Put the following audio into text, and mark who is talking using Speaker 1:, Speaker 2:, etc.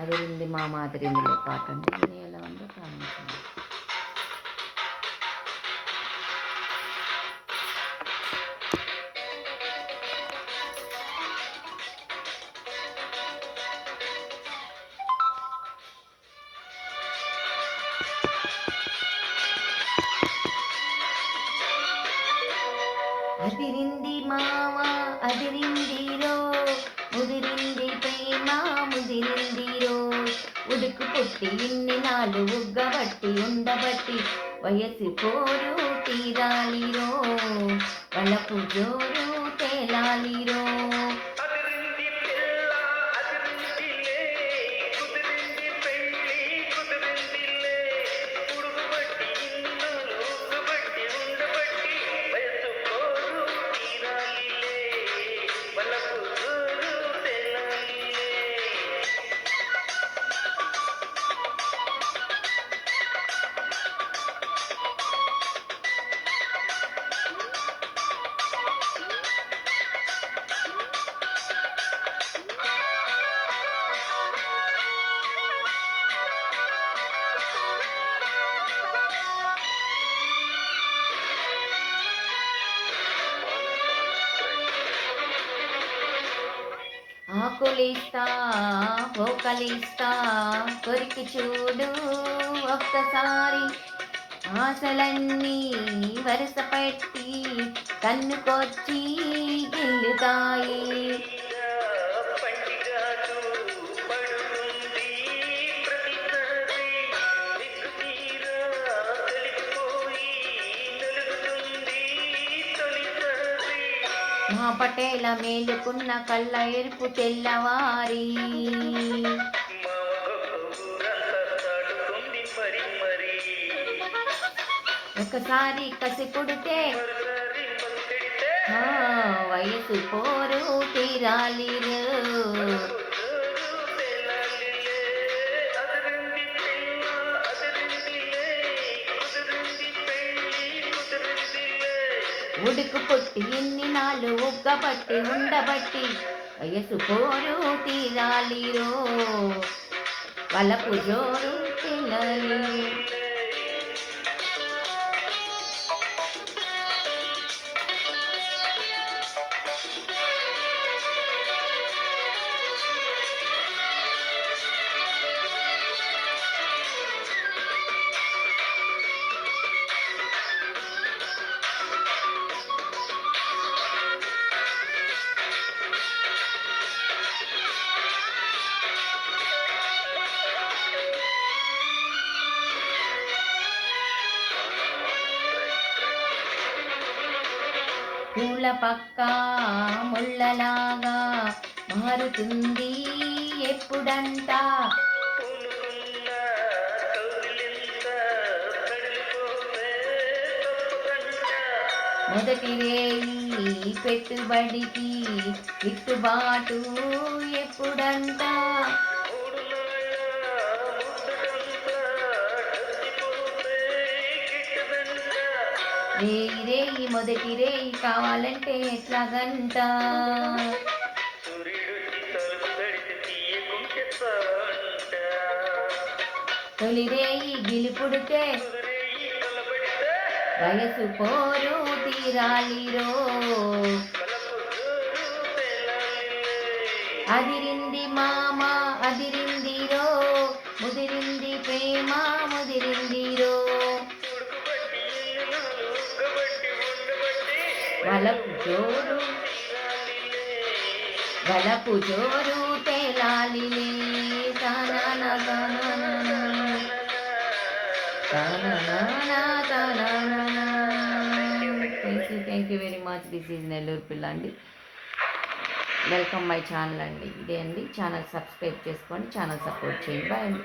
Speaker 1: అదిరింది మా మాదిరిందిలే పాట అండి. ఇది ఎలా ఉందో కామెంట్. అదిరింది మామ అదిరిందిరో, ముదిరింది ప్రేమ ముదిరిందిరో, ఉడుకు పుట్టి ఇన్ని నాలు ఉగ్గబట్టి ఉండబట్టి వయసు పోరు తీరాలిరో, వలపు జోరు తేలాలిరో. ఆకులిస్తా పోకలిస్తా కొరికి చూడు ఒక్కసారి, ఆశలన్నీ వరుస పెట్టి కన్నుకొచ్చి గిల్లుతాయి. మా పటేల మేలుకున్న కళ్ళ ఎరుపు తెల్లవారి, ఒకసారి కసి పుడితే వయసు పోరు తీరాలిరు. ఉడుకు పుట్టి ఇన్ని నాలు ఉగ్గబట్టి ఉండబట్టి వయసు పోరు తీరాలిరో, వలపు జోరు తెల్లాలి. పూల పక్క ముళ్ళలాగా మారుతుంది ఎప్పుడంట, మొదటి రేయి పెట్టుబడికి గిట్టుబాటు ఎప్పుడంట, రేయి రేయి మొదటి రేయి కావాలంటే ఎట్లాగంట, తొలి రేయి గిలిపుడితే వయసు పోరు తీరాలిరో, అదిరింది మామ అదిరిందిరో, ముదిరింది ప్రేమ ముదిరిందిరో, వలపు జోరు తేలాలిలే. Thank you very much. This is Nellore పిల్ల అండి. వెల్కమ్ మై ఛానల్ అండి. ఇదే అండి ఛానల్ సబ్స్క్రైబ్ చేసుకోండి, ఛానల్ సపోర్ట్ చేయండి. బాయ్ అండి.